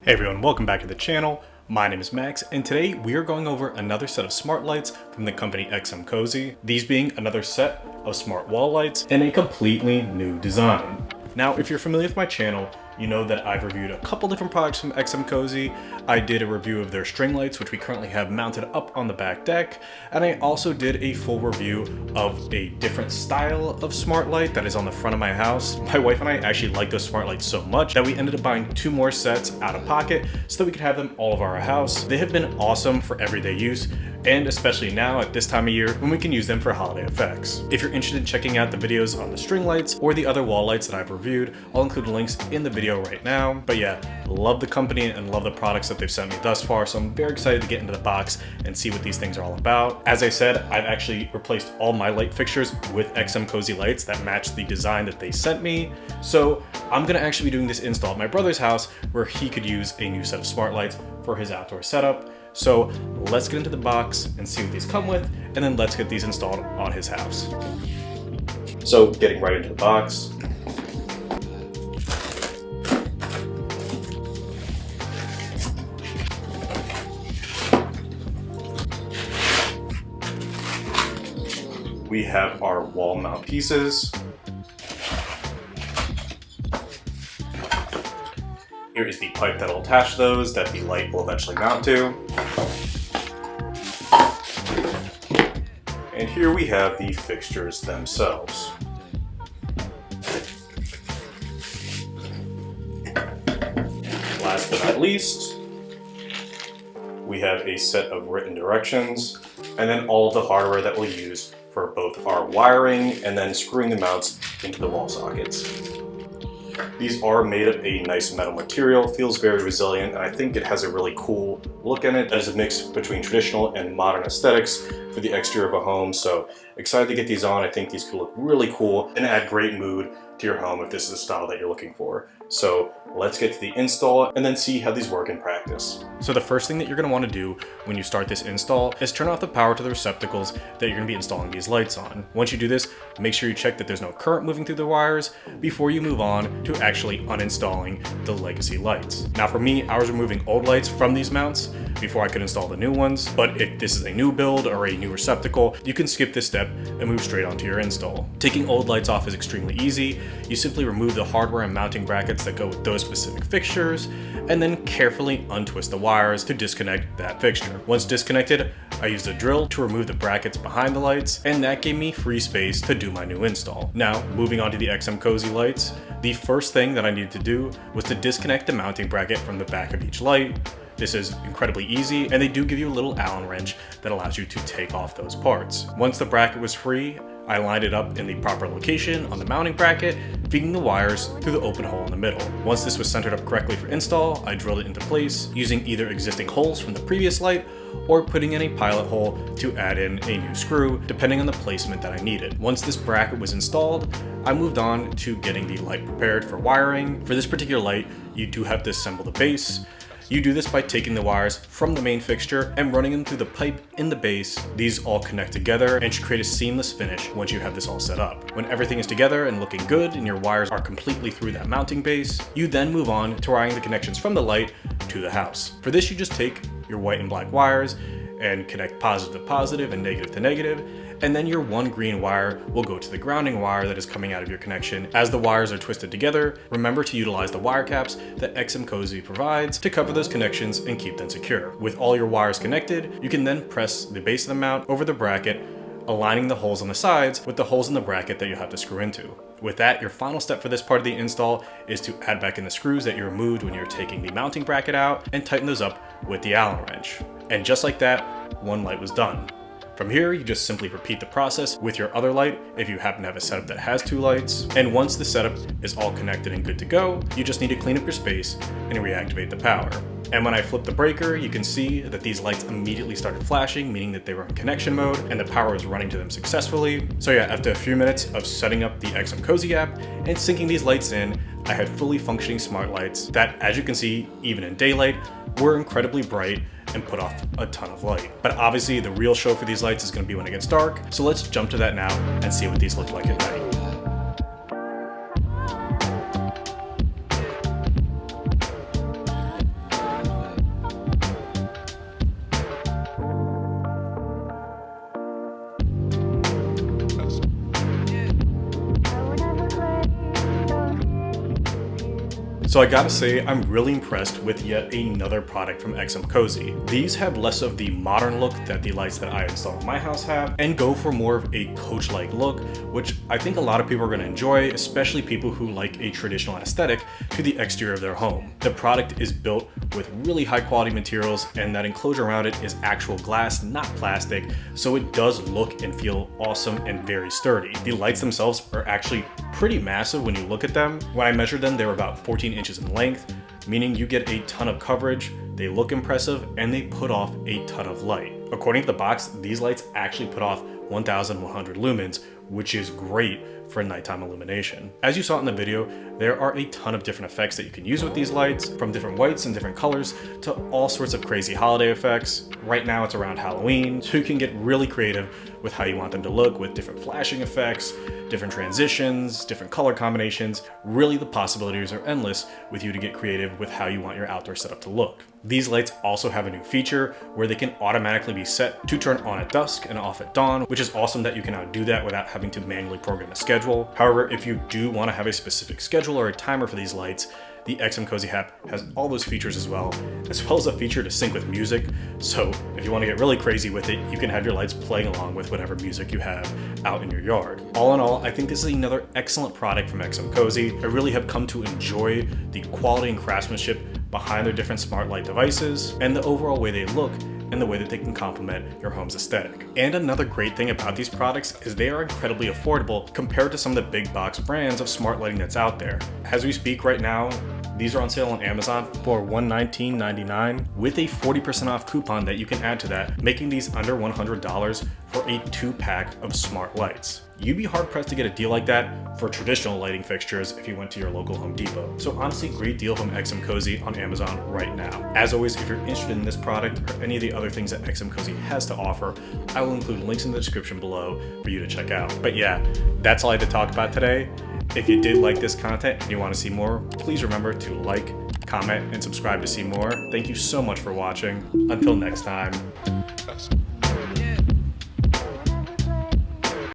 Hey everyone, welcome back to the channel. My name is Max, and today we are going over another set of smart lights from the company XMCOSY, these being another set of smart wall lights in a completely new design. Now, if you're familiar with my channel, you know that I've reviewed a couple different products from XMCOSY. I did a review of their string lights, which we currently have mounted up on the back deck, and I also did a full review of a different style of smart light that is on the front of my house. My wife and I actually like those smart lights so much that we ended up buying 2 more sets out of pocket so that we could have them all over our house. They have been awesome for everyday use, and especially now at this time of year when we can use them for holiday effects. If you're interested in checking out the videos on the string lights or the other wall lights that I've reviewed, I'll include links in the video right now. But yeah, love the company and love the products that they've sent me thus far, so I'm very excited to get into the box and see what these things are all about. As I said, I've actually replaced all my light fixtures with XMCOSY lights that match the design that they sent me. So I'm gonna actually be doing this install at my brother's house where he could use a new set of smart lights for his outdoor setup. So let's get into the box and see what these come with, and then let's get these installed on his house. So getting right into the box. We have our wall mount pieces. Here is the pipe that will attach those that the light will eventually mount to. And here we have the fixtures themselves. Last but not least, we have a set of written directions, and then all of the hardware that we'll use for both our wiring and then screwing the mounts into the wall sockets. These are made of a nice metal material, feels very resilient, and I think it has a really cool look in it as a mix between traditional and modern aesthetics for the exterior of a home. So excited to get these on. I think these could look really cool and add great mood to your home if this is the style that you're looking for. So let's get to the install and then see how these work in practice. So the first thing that you're going to want to do when you start this install is turn off the power to the receptacles that you're going to be installing these lights on. Once you do this, make sure you check that there's no current moving through the wires before you move on to actually uninstalling the legacy lights. Now for me, I was removing old lights from these mounts before I could install the new ones, but if this is a new build or a new receptacle, you can skip this step and move straight onto your install. Taking old lights off is extremely easy. You simply remove the hardware and mounting brackets that go with those specific fixtures, and then carefully untwist the wires to disconnect that fixture. Once disconnected, I used a drill to remove the brackets behind the lights, and that gave me free space to do my new install. Now, moving on to the XMCOSY lights, the first thing that I needed to do was to disconnect the mounting bracket from the back of each light. This is incredibly easy, and they do give you a little Allen wrench that allows you to take off those parts. Once the bracket was free, I lined it up in the proper location on the mounting bracket, feeding the wires through the open hole in the middle. Once this was centered up correctly for install, I drilled it into place using either existing holes from the previous light or putting in a pilot hole to add in a new screw, depending on the placement that I needed. Once this bracket was installed, I moved on to getting the light prepared for wiring. For this particular light, you do have to assemble the base. You do this by taking the wires from the main fixture and running them through the pipe in the base. These all connect together and should create a seamless finish once you have this all set up. When everything is together and looking good and your wires are completely through that mounting base, you then move on to wiring the connections from the light to the house. For this, you just take your white and black wires and connect positive to positive and negative to negative, and then your one green wire will go to the grounding wire that is coming out of your connection. As the wires are twisted together, remember to utilize the wire caps that XMCOSY provides to cover those connections and keep them secure. With all your wires connected, you can then press the base of the mount over the bracket, aligning the holes on the sides with the holes in the bracket that you have to screw into. With that, your final step for this part of the install is to add back in the screws that you removed when you're taking the mounting bracket out and tighten those up with the Allen wrench. And just like that, one light was done. From here, you just simply repeat the process with your other light if you happen to have a setup that has 2 lights. And once the setup is all connected and good to go, you just need to clean up your space and reactivate the power. And when I flip the breaker, you can see that these lights immediately started flashing, meaning that they were in connection mode and the power was running to them successfully. So yeah, after a few minutes of setting up the XMCOSY app and syncing these lights in, I had fully functioning smart lights that, as you can see, even in daylight, were incredibly bright and put off a ton of light. But obviously the real show for these lights is going to be when it gets dark, so let's jump to that now and see what these look like at night. So I gotta say, I'm really impressed with yet another product from XMCOSY. These have less of the modern look that the lights that I install in my house have, and go for more of a coach-like look, which I think a lot of people are gonna enjoy, especially people who like a traditional aesthetic to the exterior of their home. The product is built with really high quality materials, and that enclosure around it is actual glass, not plastic, so it does look and feel awesome and very sturdy. The lights themselves are actually pretty massive when you look at them. When I measured them, they were about 14 inches in length, meaning you get a ton of coverage, they look impressive, and they put off a ton of light. According to the box, these lights actually put off 1,100 lumens, which is great for nighttime illumination. As you saw in the video, there are a ton of different effects that you can use with these lights, from different whites and different colors to all sorts of crazy holiday effects. Right now it's around Halloween, so you can get really creative with how you want them to look, with different flashing effects, different transitions, different color combinations. Really, the possibilities are endless with you to get creative with how you want your outdoor setup to look. These lights also have a new feature where they can automatically be set to turn on at dusk and off at dawn, which is awesome that you can now do that without having to manually program a schedule. However, if you do want to have a specific schedule or a timer for these lights, the XMCOSY app has all those features as well as a feature to sync with music. So if you want to get really crazy with it, you can have your lights playing along with whatever music you have out in your yard. All in all, I think this is another excellent product from XMCOSY. I really have come to enjoy the quality and craftsmanship behind their different smart light devices and the overall way they look and the way that they can complement your home's aesthetic. And another great thing about these products is they are incredibly affordable compared to some of the big box brands of smart lighting that's out there. As we speak right now, these are on sale on Amazon for $119.99 with a 40% off coupon that you can add to that, making these under $100 for a 2-pack of smart lights. You'd be hard pressed to get a deal like that for traditional lighting fixtures if you went to your local Home Depot. So honestly, great deal from XMCOSY on Amazon right now. As always, if you're interested in this product or any of the other things that XMCOSY has to offer, I will include links in the description below for you to check out. But yeah, that's all I had to talk about today. If you did like this content and you want to see more, please remember to like, comment, and subscribe to see more. Thank you so much for watching. Until next time.